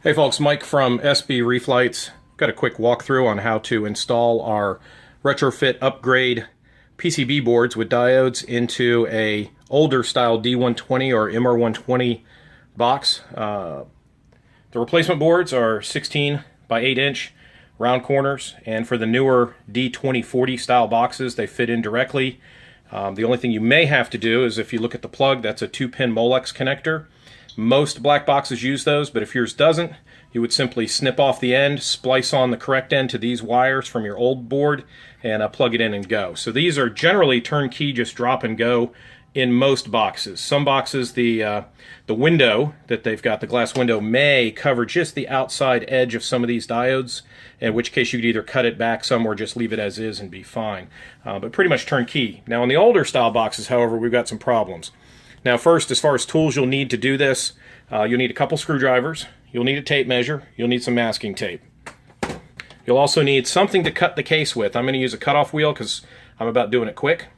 Hey folks, Mike from SB Reef Lights. Got a quick walkthrough on how to install our retrofit upgrade PCB boards with diodes into a older style D120 or MR120 box. The replacement boards are 16 by 8 inch round corners, and for the newer D2040 style boxes, they fit in directly. The only thing you may have to do is, if you look at the plug, that's a 2-pin Molex connector. Most black boxes use those, but if yours doesn't, you would simply snip off the end, splice on the correct end to these wires from your old board, and plug it in and go. So these are generally turnkey, just drop and go in most boxes. Some boxes, the window that they've got, the glass window, may cover just the outside edge of some of these diodes, in which case you could either cut it back some or just leave it as is and be fine. But pretty much turnkey. Now in the older style boxes, however, we've got some problems. Now first, as far as tools you'll need to do this, you'll need a couple screwdrivers, you'll need a tape measure, you'll need some masking tape. You'll also need something to cut the case with. I'm going to use a cutoff wheel because I'm about doing it quick.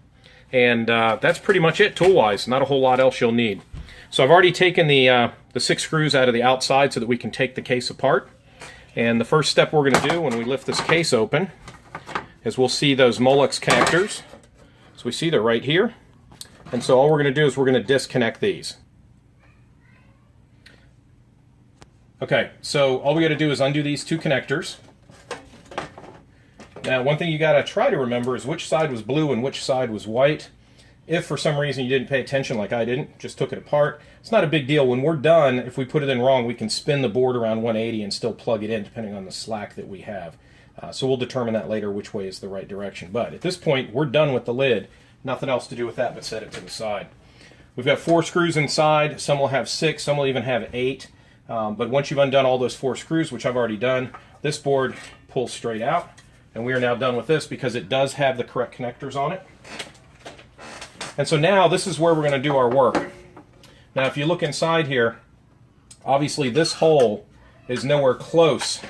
And that's pretty much it tool-wise. Not a whole lot else you'll need. So I've already taken the 6 screws out of the outside so that we can take the case apart. And the first step we're going to do when we lift this case open is we'll see those Molex connectors. So we see they're right here. And so all we're going to do is we're going to disconnect these. Okay, so all we got to do is undo these 2 connectors. Now, one thing you got to try to remember is which side was blue and which side was white. If for some reason you didn't pay attention like I didn't, just took it apart, it's not a big deal. When we're done, if we put it in wrong, we can spin the board around 180 and still plug it in depending on the slack that we have. So we'll determine that later which way is the right direction. But at this point, we're done with the lid. Nothing else to do with that but set it to the side. We've got 4 screws inside. Some will have 6, some will even have 8. But once you've undone all those 4 screws, which I've already done, this board pulls straight out. And we are now done with this because it does have the correct connectors on it. And so now this is where we're going to do our work. Now if you look inside here, obviously this hole is nowhere close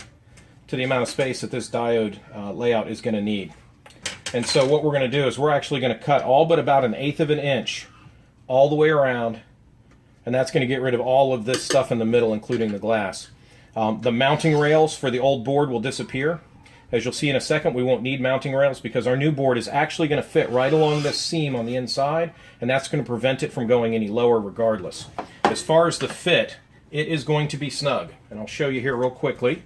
to the amount of space that this diode layout is going to need. And so what we're going to do is we're actually going to cut all but about 1/8 of an inch all the way around, and that's going to get rid of all of this stuff in the middle, including the glass. The mounting rails for the old board will disappear. As you'll see in a second, we won't need mounting rails because our new board is actually going to fit right along this seam on the inside, and that's going to prevent it from going any lower regardless. As far as the fit, it is going to be snug, and I'll show you here real quickly.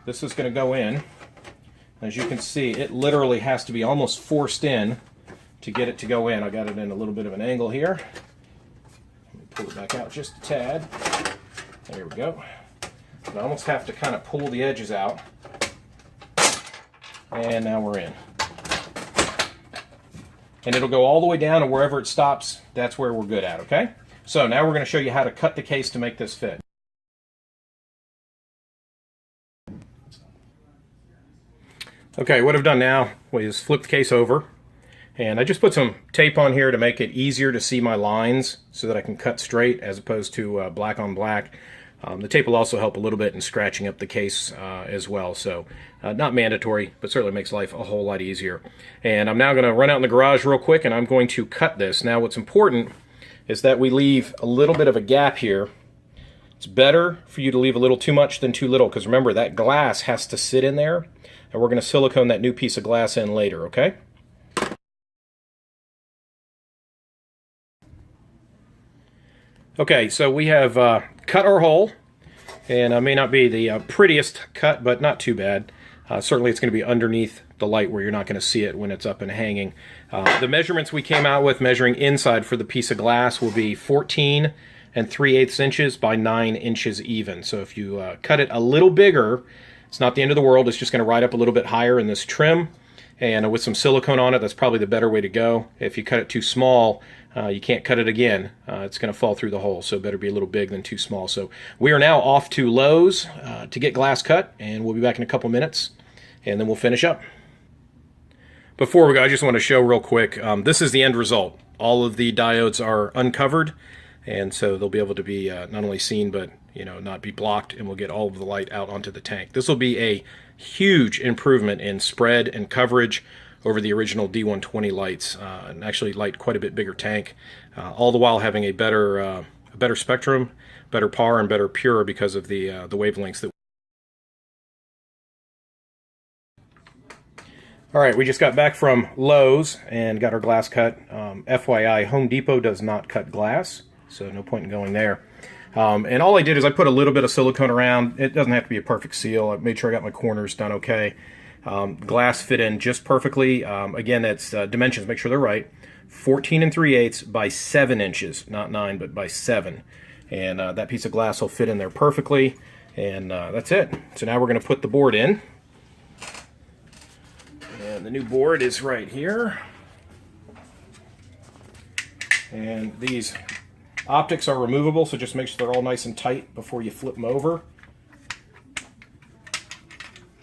This is going to go in. As you can see, it literally has to be almost forced in to get it to go in. I got it in a little bit of an angle here. Let me pull it back out just a tad. There we go. I almost have to kind of pull the edges out. And now we're in. And it'll go all the way down, and wherever it stops, that's where we're good at, okay? So now we're going to show you how to cut the case to make this fit. Okay, what I've done now is flip the case over, and I just put some tape on here to make it easier to see my lines so that I can cut straight as opposed to black on black. The tape will also help a little bit in scratching up the case as well, so not mandatory, but certainly makes life a whole lot easier. And I'm now going to run out in the garage real quick, and I'm going to cut this. Now what's important is that we leave a little bit of a gap here. It's better for you to leave a little too much than too little, because remember, that glass has to sit in there, and we're going to silicone that new piece of glass in later, okay? Okay, so we have cut our hole, and it may not be the prettiest cut, but not too bad. Certainly it's going to be underneath the light where you're not going to see it when it's up and hanging. The measurements we came out with measuring inside for the piece of glass will be 14 3/8 inches by 9 inches even. So if you cut it a little bigger, it's not the end of the world. It's just going to ride up a little bit higher in this trim, and with some silicone on it, that's probably the better way to go. If you cut it too small, you can't cut it again. It's going to fall through the hole, so better be a little big than too small. So we are now off to Lowe's to get glass cut, and we'll be back in a couple minutes, and then we'll finish up. Before we go, I just want to show real quick, this is the end result. All of the diodes are uncovered, and so they'll be able to be not only seen, but not be blocked, and we'll get all of the light out onto the tank. This will be a huge improvement in spread and coverage over the original D120 lights, and actually light quite a bit bigger tank, all the while having a better a better spectrum, better PAR, and better PUR because of the wavelengths that. All right, we just got back from Lowe's and got our glass cut. FYI, Home Depot does not cut glass, so no point in going there. And all I did is I put a little bit of silicone around. It doesn't have to be a perfect seal. I made sure I got my corners done okay. Glass fit in just perfectly. Again, that's dimensions, make sure they're right. 14 3/8 by 7 inches, not 9, but by 7. And that piece of glass will fit in there perfectly. And that's it. So now we're going to put the board in. And the new board is right here. And these optics are removable, so just make sure they're all nice and tight before you flip them over.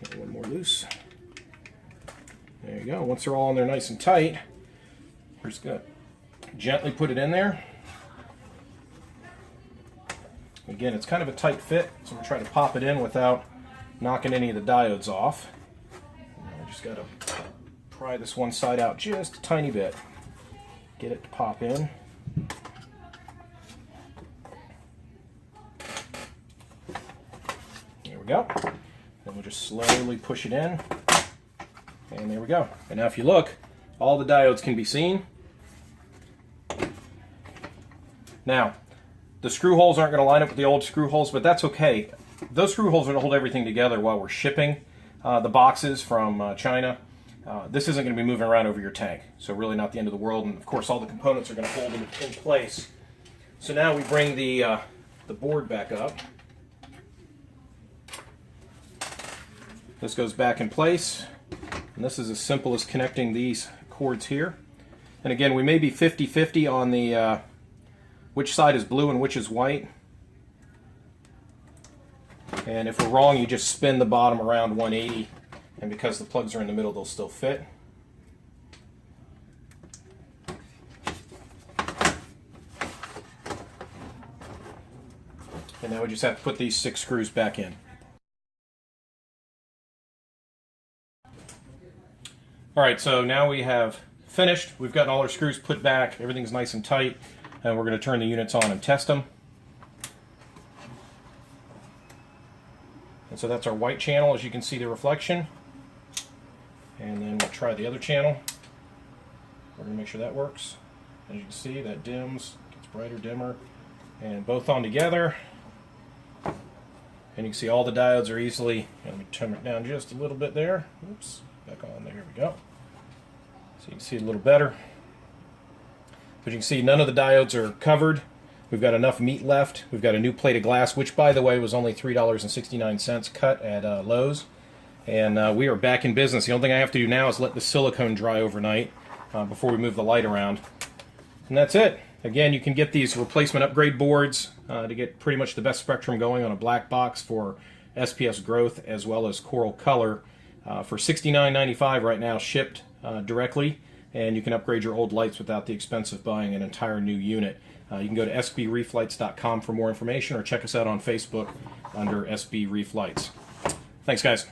Get one more loose. There you go. Once they're all in there nice and tight, we're just going to gently put it in there. Again, it's kind of a tight fit, so we'll try to pop it in without knocking any of the diodes off. I just got to pry this one side out just a tiny bit. Get it to pop in. There we go. Then we'll just slowly push it in. And there we go. And now if you look, all the diodes can be seen. Now, the screw holes aren't going to line up with the old screw holes, but that's okay. Those screw holes are going to hold everything together while we're shipping the boxes from China. This isn't going to be moving around over your tank, so really not the end of the world. And of course, all the components are going to hold them in place. So now we bring the board back up. This goes back in place, and this is as simple as connecting these cords here. And again, we may be 50-50 on the which side is blue and which is white. And if we're wrong, you just spin the bottom around 180, and because the plugs are in the middle, they'll still fit. And now we just have to put these 6 screws back in. Alright, so now we have finished. We've gotten all our screws put back. Everything's nice and tight. And we're going to turn the units on and test them. And so that's our white channel, as you can see the reflection. And then we'll try the other channel. We're going to make sure that works. As you can see, that dims, gets brighter, dimmer, and both on together. And you can see all the diodes are easily, let me turn it down just a little bit there. Oops, back on, there we go. So you can see it a little better. But you can see none of the diodes are covered. We've got enough meat left. We've got a new plate of glass, which by the way was only $3.69 cut at Lowe's. And we are back in business. The only thing I have to do now is let the silicone dry overnight before we move the light around. And that's it. Again, you can get these replacement upgrade boards to get pretty much the best spectrum going on a black box for SPS growth as well as coral color for $69.95 right now, shipped directly. And you can upgrade your old lights without the expense of buying an entire new unit. You can go to sbreeflights.com for more information, or check us out on Facebook under SB Reef Lights. Thanks, guys.